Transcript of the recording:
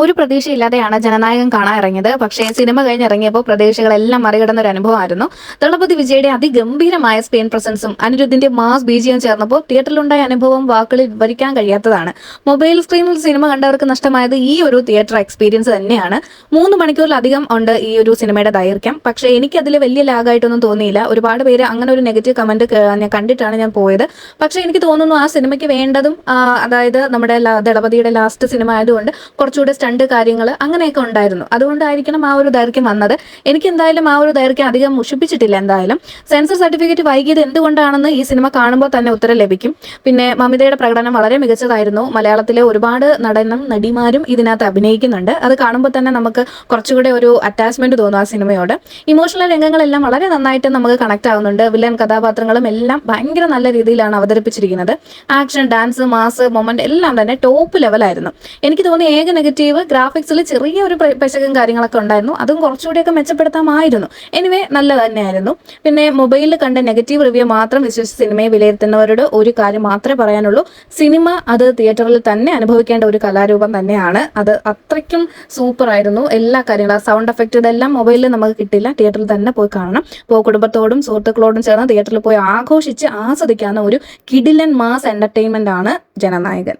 ഒരു പ്രതീക്ഷയില്ലാതെയാണ് ജനനായകൻ കാണാൻ ഇറങ്ങിയത്. പക്ഷേ സിനിമ കഴിഞ്ഞിറങ്ങിയപ്പോൾ പ്രതീക്ഷകളെല്ലാം മറികടന്ന ഒരു അനുഭവമായിരുന്നു. ദളപതി വിജയുടെ അതിഗംഭീരമായ സ്ക്രീൻ പ്രസൻസും അനിരുദ്ധിന്റെ മാസ് ബിജിയും ചേർന്നപ്പോൾ തിയേറ്ററിലുണ്ടായ അനുഭവം വാക്കുകളിൽ വിവരിക്കാൻ കഴിയാത്തതാണ്. മൊബൈൽ സ്ക്രീനിൽ സിനിമ കണ്ടവർക്ക് നഷ്ടമായത് ഈ ഒരു തിയേറ്റർ എക്സ്പീരിയൻസ് തന്നെയാണ്. 3 മണിക്കൂറിലധികം ഉണ്ട് ഈ ഒരു സിനിമയുടെ ദൈർഘ്യം. പക്ഷേ എനിക്കതിൽ വലിയ ലാഗായിട്ടൊന്നും തോന്നിയില്ല. ഒരുപാട് പേര് അങ്ങനെ ഒരു നെഗറ്റീവ് കമന്റ് കണ്ടിട്ടാണ് ഞാൻ പോയത്. പക്ഷേ എനിക്ക് തോന്നുന്നു ആ സിനിമയ്ക്ക് വേണ്ടതും അതായത് നമ്മുടെ ദളപതിയുടെ ലാസ്റ്റ് സിനിമ ആയതുകൊണ്ട് കുറച്ചുകൂടെ സ്റ്റണ്ട് കാര്യങ്ങൾ അങ്ങനെയൊക്കെ ഉണ്ടായിരുന്നു. അതുകൊണ്ടായിരിക്കണം ആ ഒരു ദൈർഘ്യം വന്നത്. എനിക്ക് എന്തായാലും ആ ഒരു ദൈർഘ്യം അധികം മുഷിപ്പിച്ചിട്ടില്ല. എന്തായാലും സെൻസർ സർട്ടിഫിക്കറ്റ് വൈകിയത് എന്തുകൊണ്ടാണെന്ന് ഈ സിനിമ കാണുമ്പോൾ തന്നെ ഉത്തരം ലഭിക്കും. പിന്നെ മമിതയുടെ പ്രകടനം വളരെ മികച്ചതായിരുന്നു. മലയാളത്തിലെ ഒരുപാട് നടിമാരും ഇതിനകത്ത് അഭിനയിക്കുന്നുണ്ട്. അത് കാണുമ്പോൾ തന്നെ നമുക്ക് കുറച്ചുകൂടെ ഒരു അറ്റാച്ച്മെന്റ് തോന്നും ആ സിനിമയോട്. ഇമോഷണൽ രംഗങ്ങളെല്ലാം വളരെ നന്നായിട്ട് നമുക്ക് കണക്ട് ആവുന്നുണ്ട്. വില്ലൻ കഥാപാത്രങ്ങളും എല്ലാം ഭയങ്കര നല്ല രീതിയിലാണ് അവതരിപ്പിച്ചിരിക്കുന്നത്. ആക്ഷൻ, ഡാൻസ്, മാസ്, മൊമെന്റ് എല്ലാം തന്നെ ടോപ്പ് ലെവലായിരുന്നു. എനിക്ക് തോന്നി ഏക നെഗറ്റീവ് ഗ്രാഫിക്സിൽ ചെറിയൊരു പെശകും കാര്യങ്ങളൊക്കെ ഉണ്ടായിരുന്നു. അതും കുറച്ചുകൂടിയൊക്കെ മെച്ചപ്പെടുത്താമായിരുന്നു. എനിവേ നല്ല തന്നെയായിരുന്നു. പിന്നെ മൊബൈലിൽ കണ്ട നെഗറ്റീവ് റിവ്യൂ മാത്രം വിശ്വസിച്ച് സിനിമയെ വിലയിരുത്തുന്നവരോട് ഒരു കാര്യം മാത്രമേ പറയാനുള്ളൂ. സിനിമ അത് തിയേറ്ററിൽ തന്നെ അനുഭവിക്കേണ്ട ഒരു കലാരൂപം തന്നെയാണ്. അത് അത്രയ്ക്കും സൂപ്പർ ആയിരുന്നു. എല്ലാ കാര്യങ്ങളും സൗണ്ട് എഫക്റ്റ് ഇതെല്ലാം മൊബൈലിൽ നമുക്ക് കിട്ടില്ല. തിയേറ്ററിൽ തന്നെ പോയി കാണണം. ഇപ്പോൾ കുടുംബത്തോടും സുഹൃത്തുക്കളോടും ചേർന്ന് തിയേറ്ററിൽ പോയി ആഘോഷിച്ച് ആസ്വദിക്കാവുന്ന ഒരു കിടിലൻ മാസ് എന്റർടൈൻമെന്റ് ആണ് ജനനായകൻ.